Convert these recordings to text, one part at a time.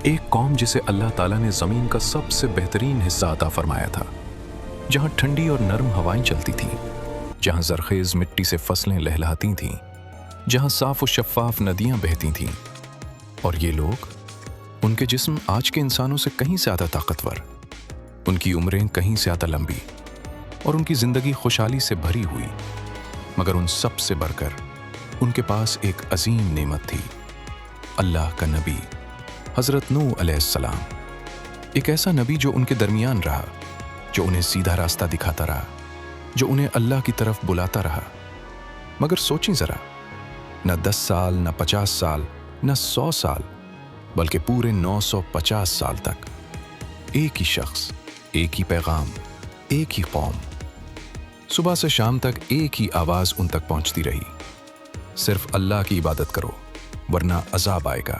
ایک قوم جسے اللہ تعالیٰ نے زمین کا سب سے بہترین حصہ عطا فرمایا تھا، جہاں ٹھنڈی اور نرم ہوائیں چلتی تھیں، جہاں زرخیز مٹی سے فصلیں لہلاتی تھیں، جہاں صاف و شفاف ندیاں بہتی تھیں، اور یہ لوگ، ان کے جسم آج کے انسانوں سے کہیں زیادہ طاقتور، ان کی عمریں کہیں زیادہ لمبی، اور ان کی زندگی خوشحالی سے بھری ہوئی، مگر ان سب سے بڑھ کر ان کے پاس ایک عظیم نعمت تھی، اللہ کا نبی حضرت نوح علیہ السلام، ایک ایسا نبی جو ان کے درمیان رہا، جو انہیں سیدھا راستہ دکھاتا رہا، جو انہیں اللہ کی طرف بلاتا رہا۔ مگر سوچیں ذرا، نہ 10 سال، نہ 50 سال، نہ 100 سال، بلکہ پورے 950 سال تک ایک ہی شخص، ایک ہی پیغام، ایک ہی قوم، صبح سے شام تک ایک ہی آواز ان تک پہنچتی رہی، صرف اللہ کی عبادت کرو ورنہ عذاب آئے گا،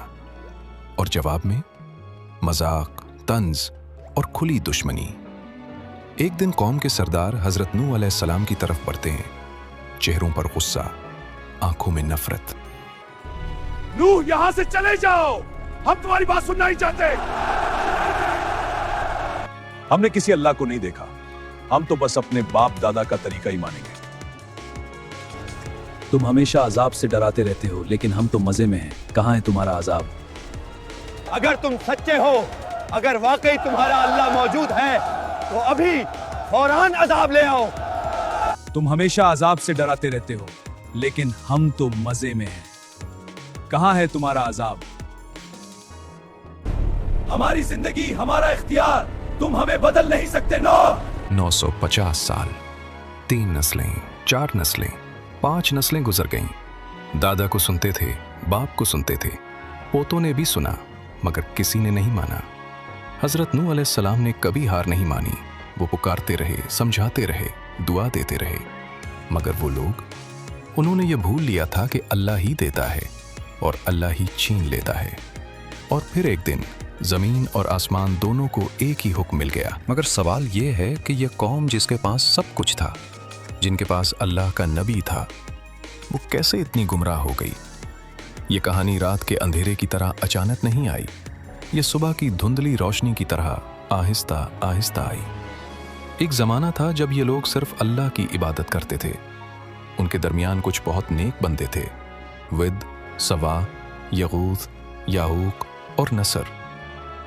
اور جواب میں مذاق، طنز اور کھلی دشمنی۔ ایک دن قوم کے سردار حضرت نوح علیہ السلام کی طرف بڑھتے ہیں، چہروں پر غصہ، آنکھوں میں نفرت۔ نوح، یہاں سے چلے جاؤ، ہم تمہاری بات سننا نہیں چاہتے۔ ہم نے کسی اللہ کو نہیں دیکھا، ہم تو بس اپنے باپ دادا کا طریقہ ہی مانیں گے۔ تم ہمیشہ عذاب سے ڈراتے رہتے ہو، لیکن ہم تو مزے میں ہیں، کہاں ہے تمہارا عذاب؟ اگر تم سچے ہو، اگر واقعی تمہارا اللہ موجود ہے تو ابھی فوراً عذاب لے آؤ۔ تم ہمیشہ عذاب سے ڈراتے رہتے ہو، لیکن ہم تو مزے میں ہیں، کہاں ہے تمہارا عذاب؟ ہماری زندگی، ہمارا اختیار، تم ہمیں بدل نہیں سکتے۔ 950 سال، 3 نسلیں، 4 نسلیں، 5 نسلیں گزر گئیں۔ دادا کو سنتے تھے، باپ کو سنتے تھے، پوتوں نے بھی سنا، مگر کسی نے نہیں مانا۔ حضرت نوح علیہ السلام نے کبھی ہار نہیں مانی، وہ پکارتے رہے، سمجھاتے رہے، دعا دیتے رہے، مگر وہ لوگ، انہوں نے یہ بھول لیا تھا کہ اللہ ہی دیتا ہے اور اللہ ہی چھین لیتا ہے۔ اور پھر ایک دن زمین اور آسمان دونوں کو ایک ہی حکم مل گیا۔ مگر سوال یہ ہے کہ یہ قوم جس کے پاس سب کچھ تھا، جن کے پاس اللہ کا نبی تھا، وہ کیسے اتنی گمراہ ہو گئی؟ یہ کہانی رات کے اندھیرے کی طرح اچانک نہیں آئی، یہ صبح کی دھندلی روشنی کی طرح آہستہ آہستہ آئی۔ ایک زمانہ تھا جب یہ لوگ صرف اللہ کی عبادت کرتے تھے، ان کے درمیان کچھ بہت نیک بندے تھے، ود، سوا، یغوث، یاہوق اور نصر۔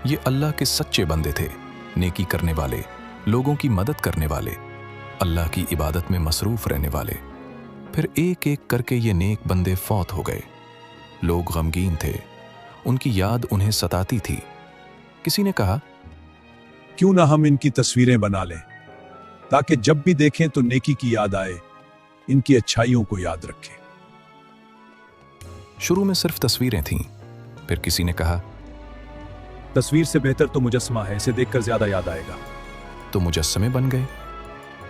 یہ اللہ کے سچے بندے تھے، نیکی کرنے والے، لوگوں کی مدد کرنے والے، اللہ کی عبادت میں مصروف رہنے والے۔ پھر ایک ایک کر کے یہ نیک بندے فوت ہو گئے۔ لوگ غمگین تھے، ان کی یاد انہیں ستاتی تھی۔ کسی نے کہا، کیوں نہ ہم ان کی تصویریں بنا لیں تاکہ جب بھی دیکھیں تو نیکی کی یاد آئے، ان کی اچھائیوں کو یاد رکھیں۔ شروع میں صرف تصویریں تھیں، پھر کسی نے کہا، تصویر سے بہتر تو مجسمہ ہے، اسے دیکھ کر زیادہ یاد آئے گا۔ تو مجسمے بن گئے۔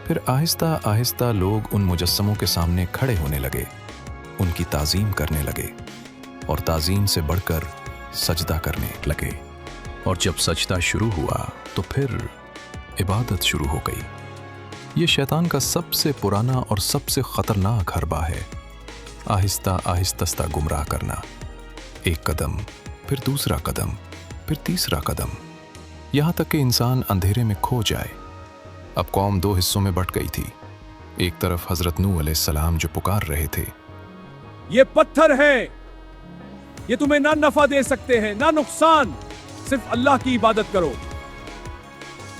پھر آہستہ آہستہ لوگ ان مجسموں کے سامنے کھڑے ہونے لگے، ان کی تعظیم کرنے لگے، اور تعظیم سے بڑھ کر سجدہ کرنے لگے۔ اور جب سجدہ شروع ہوا تو پھر عبادت شروع ہو گئی۔ یہ شیطان کا سب سے پرانا اور سب سے خطرناک حربہ ہے، آہستہ آہستہ گمراہ کرنا۔ ایک قدم، پھر دوسرا قدم، پھر تیسرا قدم، یہاں تک کہ انسان اندھیرے میں کھو جائے۔ اب قوم 2 حصوں میں بٹ گئی تھی۔ ایک طرف حضرت نوح علیہ السلام جو پکار رہے تھے، یہ پتھر ہیں، یہ تمہیں نہ نفع دے سکتے ہیں نہ نقصان، صرف اللہ کی عبادت کرو۔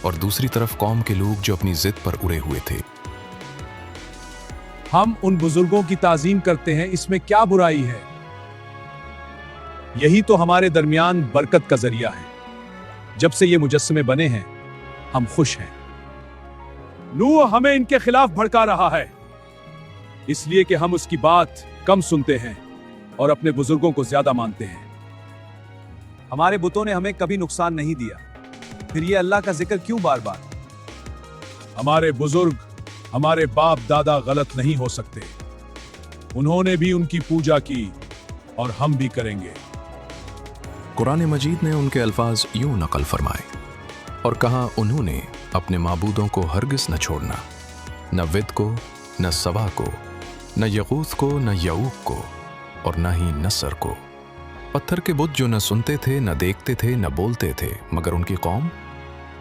اور دوسری طرف قوم کے لوگ جو اپنی ضد پر اڑے ہوئے تھے، ہم ان بزرگوں کی تعظیم کرتے ہیں، اس میں کیا برائی ہے؟ یہی تو ہمارے درمیان برکت کا ذریعہ ہے۔ جب سے یہ مجسمے بنے ہیں، ہم خوش ہیں۔ نوح ہمیں ان کے خلاف بھڑکا رہا ہے، اس لیے کہ ہم اس کی بات کم سنتے ہیں اور اپنے بزرگوں کو زیادہ مانتے ہیں۔ ہمارے بتوں نے ہمیں کبھی نقصان نہیں دیا، پھر یہ اللہ کا ذکر کیوں بار بار؟ ہمارے بزرگ، ہمارے باپ دادا غلط نہیں ہو سکتے، انہوں نے بھی ان کی پوجا کی اور ہم بھی کریں گے۔ قرآن مجید نے ان کے الفاظ یوں نقل فرمائے اور کہا، انہوں نے اپنے معبودوں کو ہرگز نہ چھوڑنا، نہ ود کو، نہ سوا کو، نہ یغوث کو، نہ یعوق کو، اور نہ ہی نصر کو۔ पत्थर के बुत जो न सुनते थे, न देखते थे, न बोलते थे, मगर उनकी कौम,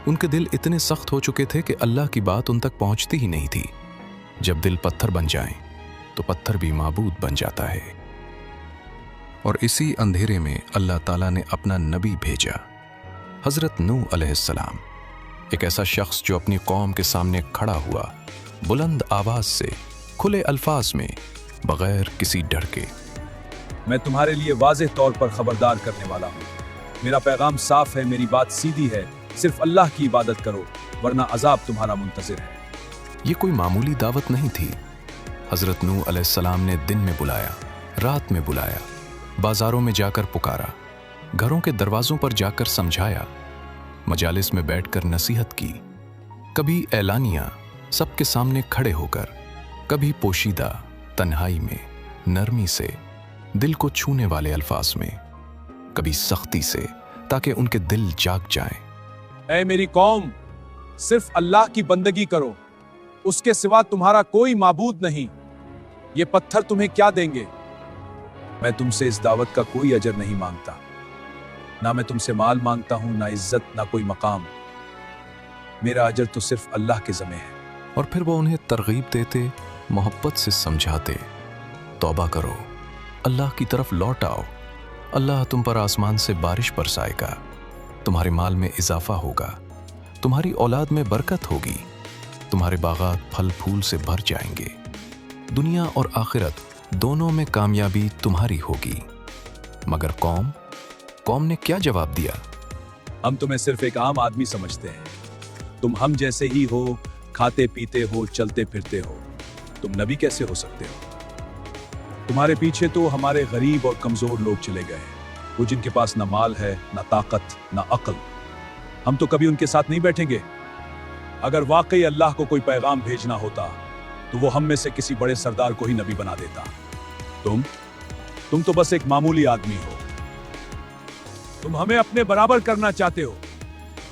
उनके दिल इतने सख्त हो चुके थे कि अल्लाह की बात उन तक पहुंचती ही नहीं थी। जब दिल पत्थर बन जाएं, तो पत्थर भी माबूद बन जाता है। और इसी अंधेरे में अल्लाह ताला ने अपना नबी भेजा, हजरत नूह अलैहिस्सलाम, एक ऐसा शख्स जो अपनी कौम के सामने खड़ा हुआ, बुलंद आवाज से, खुले अल्फाज में, बगैर किसी डर के। मैं तुम्हारे लिए वाज़ेह तौर पर खबरदार करने वाला हूँ। मेरा पैगाम साफ है, मेरी बात सीधी है, सिर्फ अल्लाह की इबादत करो, वरना अजाब तुम्हारा मुंतज़िर है। ये कोई मामूली दावत नहीं थी। हजरत नूह अलैहिस्सलाम ने दिन में बुलाया, रात में बुलाया, बाजारों में जाकर पुकारा, घरों के दरवाजों पर जाकर समझाया, मजालिस में बैठकर नसीहत की, कभी ऐलानिया सबके सामने खड़े होकर, कभी पोशीदा तन्हाई में नरमी से, दिल को छूने वाले अल्फाज में, कभी सख्ती से, ताकि उनके दिल जाग जाएं। ऐ मेरी कौम, सिर्फ अल्लाह की बंदगी करो, उसके सिवा तुम्हारा कोई माबूद नहीं। ये पत्थर तुम्हें क्या देंगे? मैं तुमसे इस दावत का कोई अजर नहीं मांगता, ना मैं तुमसे माल मांगता हूं, ना इज्जत, ना कोई मकाम। मेरा अजर तो सिर्फ अल्लाह के ज़मे है। और फिर वो उन्हें तरगीब देते, मोहब्बत से समझाते, तौबा करो, अल्लाह की तरफ लौट आओ, अल्लाह तुम पर आसमान से बारिश बरसाएगा, तुम्हारे माल में इजाफा होगा, तुम्हारी औलाद में बरकत होगी, तुम्हारे बागात फल फूल से भर जाएंगे, दुनिया और आखिरत दोनों में कामयाबी तुम्हारी होगी। मगर कौम ने क्या जवाब दिया? हम तुम्हें सिर्फ एक आम आदमी समझते हैं, तुम हम जैसे ही हो, खाते पीते हो, चलते फिरते हो, तुम नबी कैसे हो सकते हो? तुम्हारे पीछे तो हमारे गरीब और कमजोर लोग चले गए हैं, वो जिनके पास ना माल है, ना ताकत, ना अक्ल। हम तो कभी उनके साथ नहीं बैठेंगे। अगर वाकई अल्लाह को कोई पैगाम भेजना होता तो वो हम में से किसी बड़े सरदार को ही नबी बना देता। तुम तो बस एक मामूली आदमी हो। तुम हमें अपने बराबर करना चाहते हो।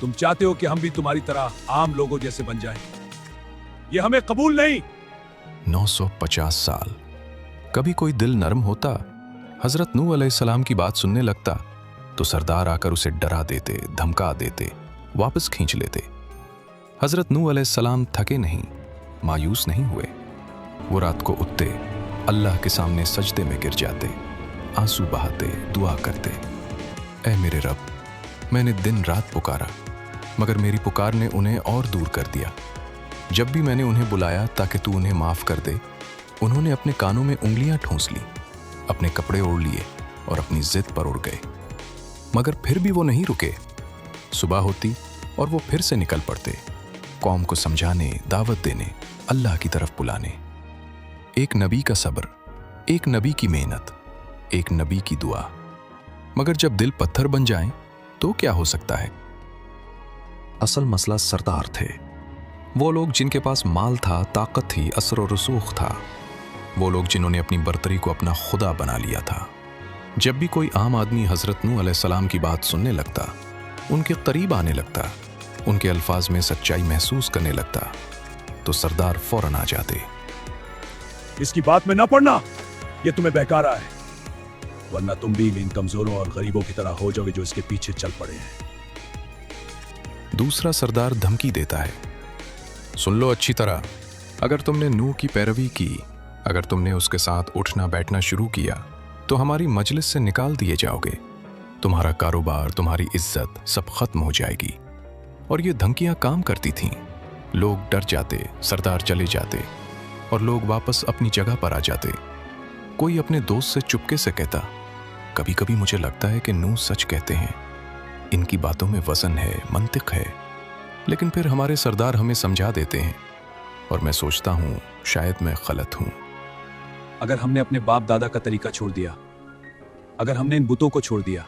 तुम चाहते हो कि हम भी तुम्हारी तरह आम लोगों जैसे बन जाएं। ये हमें कबूल नहीं। 950 साल, कभी कोई दिल नरम होता, हजरत नूह अलैहिस्सलाम की बात सुनने लगता, तो सरदार आकर उसे डरा देते, धमका देते, वापस खींच लेते। हजरत नूह अलैहिस्सलाम थके नहीं, मायूस नहीं हुए। वो रात को उठते, अल्लाह के सामने सजदे में गिर जाते, आंसू बहाते, दुआ करते, ऐ मेरे रब, मैंने दिन रात पुकारा, मगर मेरी पुकार ने उन्हें और दूर कर दिया। जब भी मैंने उन्हें बुलाया ताकि तू उन्हें माफ कर दे, उन्होंने अपने कानों में उंगलियां ठूंस ली, अपने कपड़े ओढ़ लिए और अपनी जिद पर उड़ गए। मगर फिर भी वो नहीं रुके। सुबह होती और वो फिर से निकल पड़ते, कौम को समझाने, दावत देने, अल्लाह की तरफ बुलाने। एक नबी का सब्र, एक नबी की मेहनत, एक नबी की दुआ। मगर जब दिल पत्थर बन जाए तो क्या हो सकता है? असल मसला सरदार थे। वो लोग जिनके पास माल था, ताकत थी, असर और रसूख था। वो लोग जिन्होंने अपनी बर्तरी को अपना खुदा बना लिया था। जब भी कोई आम आदमी हजरत नूह अलैहिस्सलाम की बात सुनने लगता, उनके करीब आने लगता, उनके अल्फाज में सच्चाई महसूस करने लगता, तो सरदार फौरन आ जाते। इसकी बात में ना पड़ना, ये तुम्हें बेकारा है, वरना तुम भी इन कमजोरों और गरीबों की तरह हो जाओगे जो इसके पीछे चल पड़े हैं। दूसरा सरदार धमकी देता है, सुन लो अच्छी तरह, अगर तुमने नूह की पैरवी की, अगर तुमने उसके साथ उठना बैठना शुरू किया, तो हमारी मजलिस से निकाल दिए जाओगे, तुम्हारा कारोबार, तुम्हारी इज्जत सब खत्म हो जाएगी। और ये धमकियां काम करती थीं। लोग डर जाते, सरदार चले जाते और लोग वापस अपनी जगह पर आ जाते। कोई अपने दोस्त से चुपके से कहता, कभी कभी मुझे लगता है कि नूह सच कहते हैं, इनकी बातों में वजन है, मंतिक है। लेकिन फिर हमारे सरदार हमें समझा देते हैं और मैं सोचता हूं शायद मैं गलत हूं। अगर हमने अपने बाप दादा का तरीका छोड़ दिया, अगर हमने इन बुतों को छोड़ दिया,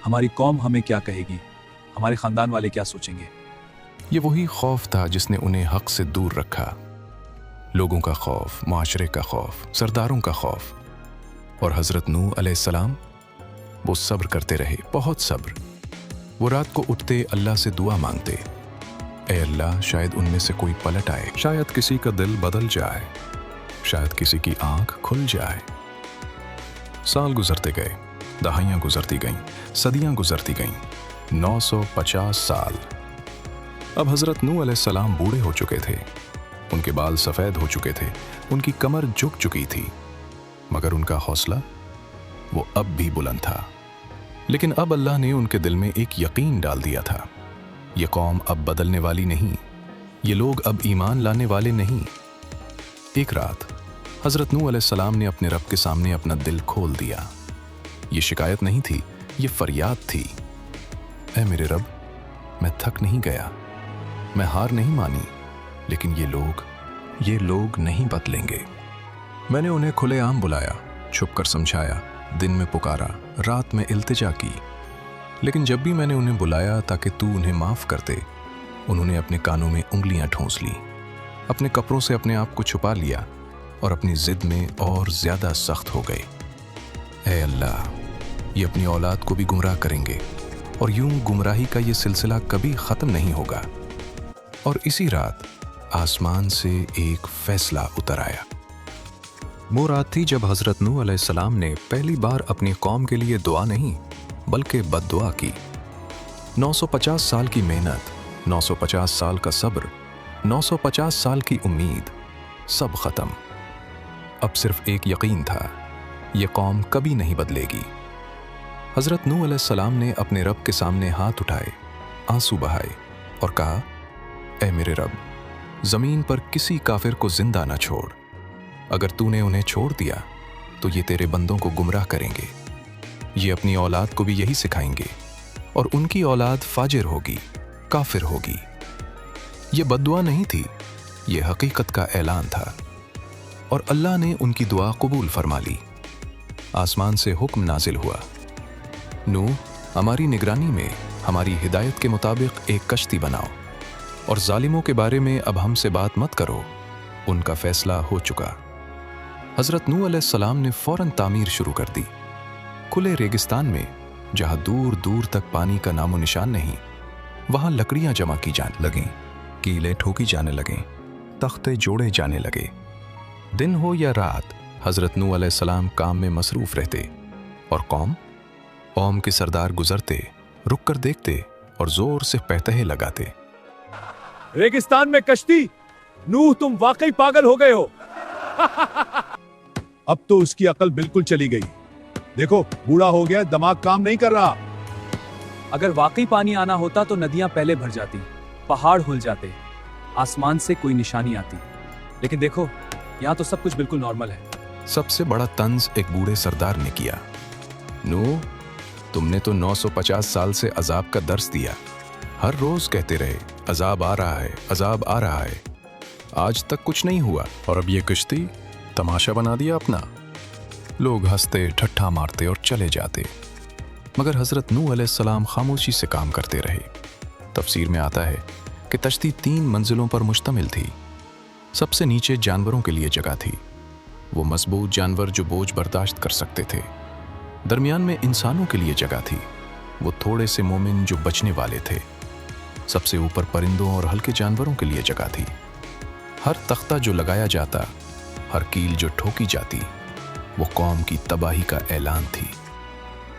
हमारी कौम हमें क्या कहेगी, हमारे खानदान वाले क्या सोचेंगे? ये वही खौफ था जिसने उन्हें हक से दूर रखा। लोगों का खौफ, माशरे का खौफ, सरदारों का खौफ। और हजरत नूह अलैहिस्सलाम वो सब्र करते रहे, बहुत सब्र। वो रात को उठते, अल्लाह से दुआ मांगते, ऐ अल्लाह, शायद उनमें से कोई पलट आए, शायद किसी का दिल बदल जाए, शायद किसी की आंख खुल जाए। साल गुजरते गए, दहाइयां गुजरती गईं, सदियां गुजरती गईं, 950 साल। अब हजरत नूह अलैहिस्सलाम बूढ़े हो चुके थे, उनके बाल सफ़ेद हो चुके थे, उनकी कमर झुक चुकी थी, मगर उनका हौसला वो अब भी बुलंद था। लेकिन अब अल्लाह ने उनके दिल में एक यकीन डाल दिया था, ये कौम अब बदलने वाली नहीं, ये लोग अब ईमान लाने वाले नहीं। एक रात हजरत नूह अलैहिस्सलाम ने अपने रब के सामने अपना दिल खोल दिया। ये शिकायत नहीं थी, ये फरियाद थी। ऐ मेरे रब, मैं थक नहीं गया, मैं हार नहीं मानी, लेकिन ये लोग नहीं बदलेंगे। मैंने उन्हें खुलेआम बुलाया, छुप कर समझाया, दिन में पुकारा, रात में इल्तिजा की, लेकिन जब भी मैंने उन्हें बुलाया ताकि तू उन्हें माफ़ कर दे, उन्होंने अपने कानों में उंगलियां ठूंस ली, अपने कपड़ों से अपने आप को छुपा लिया और अपनी जिद में और ज़्यादा सख्त हो गए। ऐ अल्लाह, ये अपनी औलाद को भी गुमराह करेंगे और यूं गुमराही का ये सिलसिला कभी ख़त्म नहीं होगा। और इसी रात आसमान से एक फैसला उतर आया। वो रात थी जब हज़रत नूह अलैहिस्सलाम ने पहली बार अपनी कौम के लिए दुआ नहीं बल्कि बद्दुआ की। 950 साल की मेहनत, 950 साल का सब्र, 950 साल की उम्मीद, सब ख़त्म। अब सिर्फ एक यकीन था, ये कौम कभी नहीं बदलेगी। हज़रत नूह अलैहिस्सलाम ने अपने रब के सामने हाथ उठाए, आंसू बहाए और कहा, ऐ मेरे रब, ज़मीन पर किसी काफिर को जिंदा ना छोड़। अगर तूने उन्हें छोड़ दिया तो ये तेरे बंदों को गुमराह करेंगे, ये अपनी औलाद को भी यही सिखाएंगे और उनकी औलाद फाजिर होगी, काफिर होगी। ये बद्दुआ नहीं थी, ये हकीकत का ऐलान था और अल्लाह ने उनकी दुआ कबूल फरमा ली। आसमान से हुक्म नाजिल हुआ, नूह, हमारी निगरानी में हमारी हिदायत के मुताबिक एक कश्ती बनाओ और जालिमों के बारे में अब हमसे बात मत करो, उनका फैसला हो चुका। हज़रत नूह अलैहिस्सलाम ने फौरन तामीर शुरू कर दी। खुले रेगिस्तान में जहाँ दूर दूर तक पानी का नामो निशान नहीं, वहाँ लकड़ियाँ जमा की जाने लगीं, कीले ठोकी जाने लगें, तख्ते जोड़े जाने लगे। दिन हो या रात हज़रत नूह अलैहिस्सलाम काम में मसरूफ़ रहते और कौम के सरदार गुजरते, रुक कर देखते और जोर से पैतहे लगाते। रेगिस्तान में कश्ती? नूह, तुम वाकई पागल हो गए हो। अब तो उसकी अकल बिल्कुल चली गई। देखो, बूढ़ा हो गया, दिमाग काम नहीं कर रहा। अगर वाकई पानी आना होता तो नदियां पहले भर जाती, पहाड़ हिल जाते, आसमान से कोई निशानी आती। लेकिन देखो, यहाँ तो सब कुछ बिल्कुल नॉर्मल है। सबसे बड़ा तंज एक बूढ़े सरदार ने किया, नूह, तुमने तो 950 साल से अजाब का दर्स दिया, हर रोज कहते रहे अजाब आ रहा है, अजाब आ रहा है, आज तक कुछ नहीं हुआ और अब ये कश्ती तमाशा बना दिया अपना। लोग हंसते, ठट्ठा मारते और चले जाते, मगर हज़रत नूह अलैहिस्सलाम खामोशी से काम करते रहे। तफसीर में आता है कि कश्ती 3 मंजिलों पर मुश्तमिल थी। सबसे नीचे जानवरों के लिए जगह थी, वो मजबूत जानवर जो बोझ बर्दाश्त कर सकते थे। दरमियान में इंसानों के लिए जगह थी, वो थोड़े से मोमिन जो बचने वाले थे। सबसे ऊपर परिंदों और हल्के जानवरों के लिए जगह थी। हर तख्ता जो लगाया जाता, हर कील जो ठोकी जाती, वो कौम की तबाही का ऐलान थी।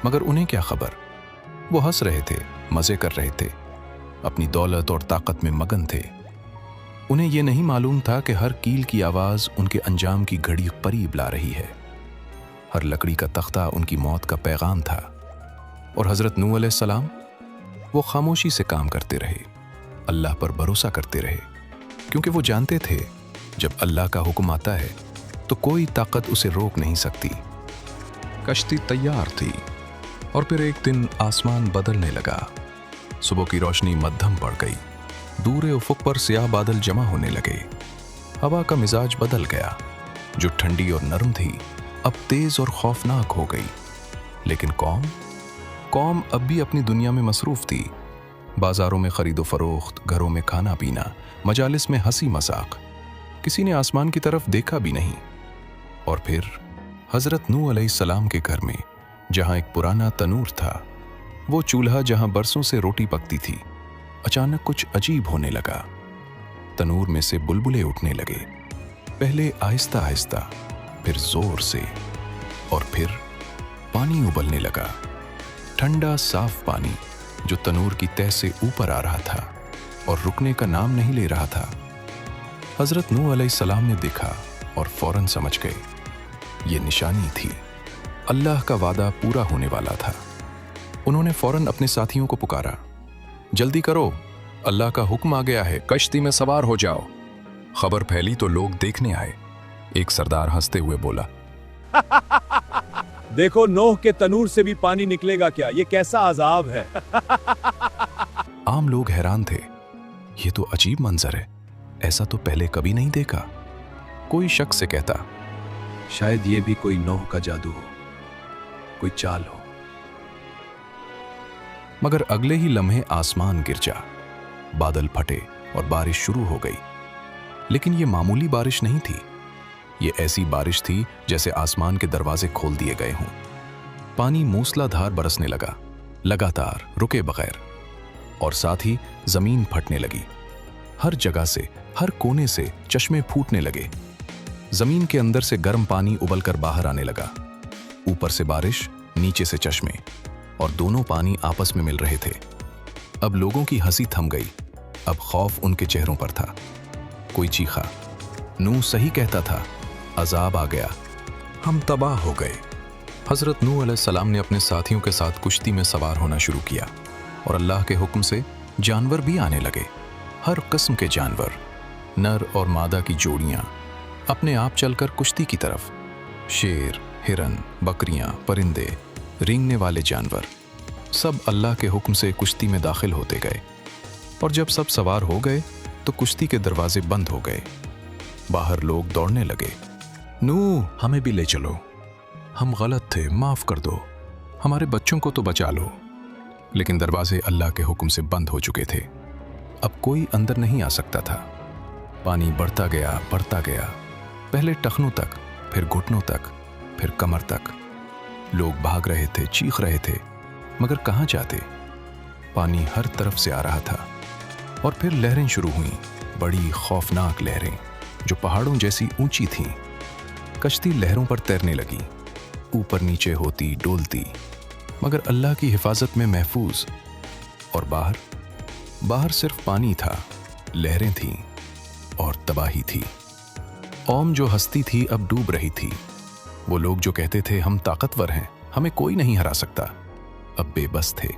मगर उन्हें क्या खबर, वो हंस रहे थे, मज़े कर रहे थे, अपनी दौलत और ताकत में मगन थे। उन्हें यह नहीं मालूम था कि हर कील की आवाज़ उनके अंजाम की घड़ी करीब ला रही है। हर लकड़ी का तख्ता उनकी मौत का पैगाम था। और हज़रत नूह अलैहिस्सलाम, वो खामोशी से काम करते रहे, अल्लाह पर भरोसा करते रहे, क्योंकि वो जानते थे जब अल्लाह का हुक्म आता है तो कोई ताकत उसे रोक नहीं सकती। कश्ती तैयार थी और फिर एक दिन आसमान बदलने लगा। सुबह की रोशनी मध्यम पड़ गई, दूर उफुक पर स्याह बादल जमा होने लगे। हवा का मिजाज बदल गया, जो ठंडी और नरम थी अब तेज और खौफनाक हो गई। लेकिन कौम अब भी अपनी दुनिया में मसरूफ थी। बाजारों में खरीदो फरोख्त, घरों में खाना पीना, मजालिस में हंसी मजाक, किसी ने आसमान की तरफ देखा भी नहीं। और फिर हज़रत नूह अलैहिस्सलाम के घर में, जहाँ एक पुराना तनूर था, वो चूल्हा जहाँ बरसों से रोटी पकती थी, अचानक कुछ अजीब होने लगा। तनूर में से बुलबुले उठने लगे, पहले आहिस्ता आहिस्ता, फिर जोर से, और फिर पानी उबलने लगा, ठंडा साफ पानी जो तनूर की तह से ऊपर आ रहा था और रुकने का नाम नहीं ले रहा था। हजरत नूह अलैहिस्सलाम ने देखा और फौरन समझ गए ये निशानी थी, अल्लाह का वादा पूरा होने वाला था। उन्होंने फौरन अपने साथियों को पुकारा, जल्दी करो, अल्लाह का हुक्म आ गया है, कश्ती में सवार हो जाओ। खबर फैली तो लोग देखने आए। एक सरदार हंसते हुए बोला, देखो नूह के तनूर से भी पानी निकलेगा क्या? ये कैसा अजाब है। आम लोग हैरान थे, ये तो अजीब मंजर है, ऐसा तो पहले कभी नहीं देखा। कोई शख्स से कहता, शायद ये भी कोई नूह का जादू हो, कोई चाल हो। मगर अगले ही लम्हे आसमान गिर जा, बादल फटे और बारिश शुरू हो गई। लेकिन ये मामूली बारिश नहीं थी, ये ऐसी बारिश थी जैसे आसमान के दरवाजे खोल दिए गए हों। पानी मूसलाधार बरसने लगा, लगातार, रुके बगैर, और साथ ही जमीन फटने लगी। हर जगह से, हर कोने से चश्मे फूटने लगे। जमीन के अंदर से गर्म पानी उबलकर बाहर आने लगा। ऊपर से बारिश, नीचे से चश्मे, और दोनों पानी आपस में मिल रहे थे। अब लोगों की हंसी थम गई, अब खौफ उनके चेहरों पर था। कोई चीखा, नूह सही कहता था, अजाब आ गया, हम तबाह हो गए। हजरत नूह अलैहिस्सलाम ने अपने साथियों के साथ कुश्ती में सवार होना शुरू किया और अल्लाह के हुक्म से जानवर भी आने लगे। हर किस्म के जानवर, नर और मादा की जोड़ियां अपने आप चलकर कुश्ती की तरफ। शेर, हिरन, बकरियां, परिंदे, रेंगने वाले जानवर, सब अल्लाह के हुक्म से कुश्ती में दाखिल होते गए। और जब सब सवार हो गए तो कुश्ती के दरवाजे बंद हो गए। बाहर लोग दौड़ने लगे, नूह हमें भी ले चलो, हम गलत थे, माफ कर दो, हमारे बच्चों को तो बचा लो। लेकिन दरवाजे अल्लाह के हुक्म से बंद हो चुके थे, अब कोई अंदर नहीं आ सकता था। पानी बढ़ता गया, बढ़ता गया, पहले टखनों तक, फिर घुटनों तक, फिर कमर तक। लोग भाग रहे थे, चीख रहे थे, मगर कहाँ जाते? पानी हर तरफ से आ रहा था। और फिर लहरें शुरू हुईं, बड़ी खौफनाक लहरें जो पहाड़ों जैसी ऊंची थीं। कश्ती लहरों पर तैरने लगी, ऊपर नीचे होती, डोलती, मगर अल्लाह की हिफाजत में महफूज। और बाहर सिर्फ पानी था, लहरें थीं और तबाही थी। कौम जो हंसती थी अब डूब रही थी। वो लोग जो कहते थे हम ताकतवर हैं, हमें कोई नहीं हरा सकता, अब बेबस थे।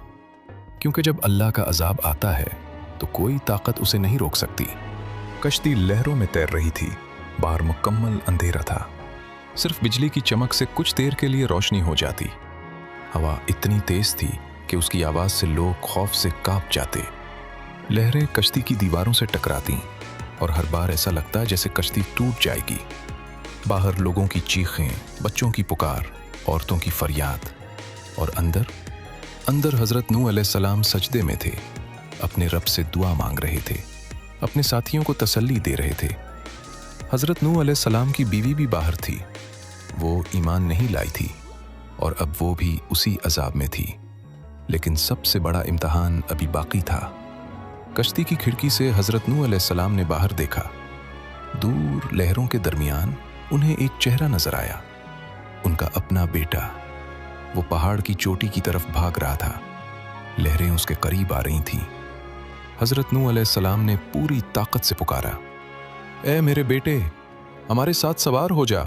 क्योंकि जब अल्लाह का अजाब आता है तो कोई ताकत उसे नहीं रोक सकती। कश्ती लहरों में तैर रही थी, बाहर मुकम्मल अंधेरा था, सिर्फ बिजली की चमक से कुछ देर के लिए रोशनी हो जाती। हवा इतनी तेज थी कि उसकी आवाज से लोग खौफ से कांप जाते। लहरें कश्ती की दीवारों से टकराती और हर बार ऐसा लगता जैसे कश्ती टूट जाएगी। बाहर लोगों की चीखें, बच्चों की पुकार, औरतों की फरियाद, और अंदर हजरत नूह अलैहिस्सलाम सजदे में थे, अपने रब से दुआ मांग रहे थे, अपने साथियों को तसल्ली दे रहे थे। हजरत नूह अलैहिस्सलाम की बीवी भी बाहर थी, वो ईमान नहीं लाई थी और अब वो भी उसी अजाब में थी। लेकिन सबसे बड़ा इम्तिहान अभी बाकी था। कश्ती की खिड़की से हजरत नूह अलैहिस्सलाम ने बाहर देखा। दूर लहरों के दरमियान उन्हें एक चेहरा नजर आया, उनका अपना बेटा। वो पहाड़ की चोटी की तरफ भाग रहा था, लहरें उसके करीब आ रही थीं। हजरत नूह अलैहिस्सलाम ने पूरी ताकत से पुकारा, ए मेरे बेटे, हमारे साथ सवार हो जा,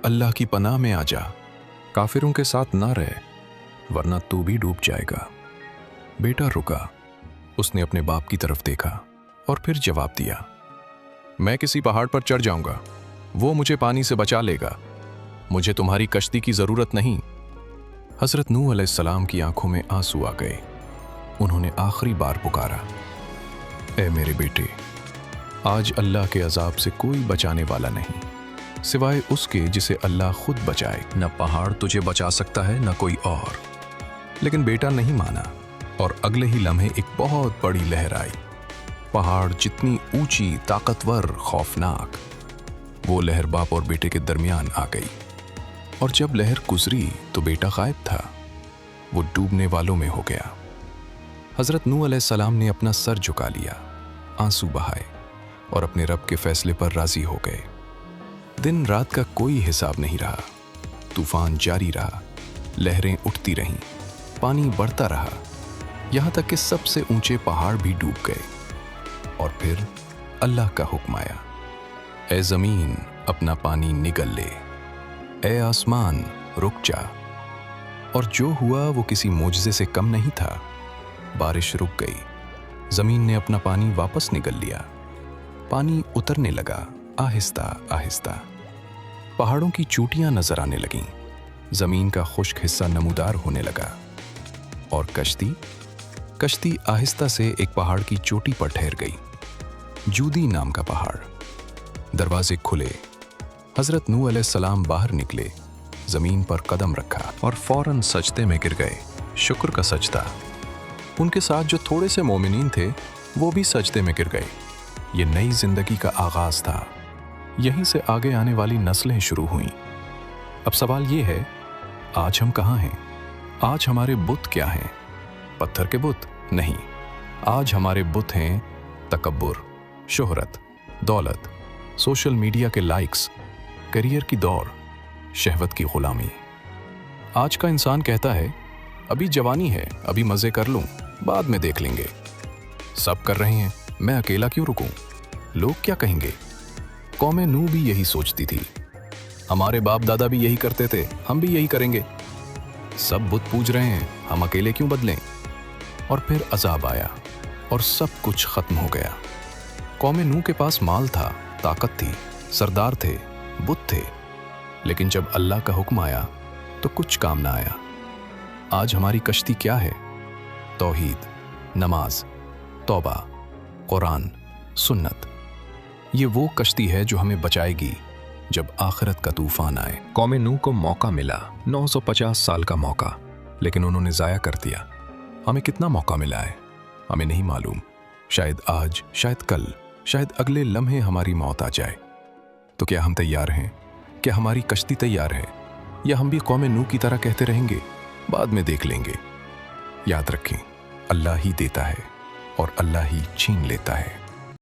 अल्लाह की पनाह में आ जा, काफिरों के साथ ना रह, वरना तू भी डूब जाएगा। बेटा रुका, उसने अपने बाप की तरफ देखा और फिर जवाब दिया, मैं किसी पहाड़ पर चढ़ जाऊंगा, वो मुझे पानी से बचा लेगा, मुझे तुम्हारी कश्ती की जरूरत नहीं। हजरत नूह अलैहिस्सलाम की आंखों में आंसू आ गए। उन्होंने आखिरी बार पुकारा, ए मेरे बेटे, आज अल्लाह के अजाब से कोई बचाने वाला नहीं सिवाय उसके जिसे अल्लाह खुद बचाए। न पहाड़ तुझे बचा सकता है न कोई और। लेकिन बेटा नहीं माना और अगले ही लम्हे एक बहुत बड़ी लहर आई। पहाड़ जितनी ऊंची, ताकतवर, खौफनाक, वो लहर बाप और बेटे के दरमियान आ गई। और जब लहर गुजरी तो बेटा गायब था, वो डूबने वालों में हो गया। हजरत नूह अलैहिस्सलाम ने अपना सर झुका लिया, आंसू बहाए और अपने रब के फैसले पर राजी हो गए। दिन रात का कोई हिसाब नहीं रहा, तूफान जारी रहा, लहरें उठती रहीं, पानी बढ़ता रहा, यहां तक कि सबसे ऊंचे पहाड़ भी डूब गए। और फिर अल्लाह का हुक्म आया, ए जमीन अपना पानी निगल ले, ए आसमान रुक जा। और जो हुआ वो किसी मोजज़े से कम नहीं था। बारिश रुक गई, जमीन ने अपना पानी वापस निगल लिया, पानी उतरने लगा आहिस्ता आहिस्ता। पहाड़ों की चोटियां नजर आने लगीं, जमीन का खुश्क हिस्सा नमूदार होने लगा। और कश्ती आहिस्ता से एक पहाड़ की चोटी पर ठहर गई, जूदी नाम का पहाड़। दरवाजे खुले, हजरत नूह अलैहिस्सलाम बाहर निकले, जमीन पर कदम रखा और फौरन सजदे में गिर गए। शुक्र का सजदा। उनके साथ जो थोड़े से मोमिनीन थे वो भी सजदे में गिर गए। ये नई जिंदगी का आगाज था। यहीं से आगे आने वाली नस्लें शुरू हुईं। अब सवाल ये है, आज हम कहाँ हैं? आज हमारे बुत क्या हैं? पत्थर के बुत? नहीं, आज हमारे बुत हैं तकब्बुर, शोहरत, दौलत, सोशल मीडिया के लाइक्स, करियर की दौड़, शहवत की गुलामी। आज का इंसान कहता है, अभी जवानी है, अभी मजे कर लूं, बाद में देख लेंगे। सब कर रहे हैं, मैं अकेला क्यों रुकूं? लोग क्या कहेंगे? कौमे नूह भी यही सोचती थी। हमारे बाप दादा भी यही करते थे, हम भी यही करेंगे। सब बुत पूज रहे हैं, हम अकेले क्यों बदलें? और फिर अजाब आया और सब कुछ खत्म हो गया। कौमे नूह के पास माल था, ताकत थी, सरदार थे, बुत थे, लेकिन जब अल्लाह का हुक्म आया तो कुछ काम ना आया। आज हमारी कश्ती क्या है? तौहीद, नमाज, तौबा, कुरान, सुन्नत। ये वो कश्ती है जो हमें बचाएगी जब आखिरत का तूफान आए। कौमे नूह को मौका मिला, 950 साल का मौका, लेकिन उन्होंने ज़ाया कर दिया। हमें कितना मौका मिला है हमें नहीं मालूम। शायद आज, शायद कल, शायद अगले लम्हे हमारी मौत आ जाए। तो क्या हम तैयार हैं? क्या हमारी कश्ती तैयार है? या हम भी कौमे नूह की तरह कहते रहेंगे, बाद में देख लेंगे? याद रखें, अल्लाह ही देता है और अल्लाह ही छीन लेता है।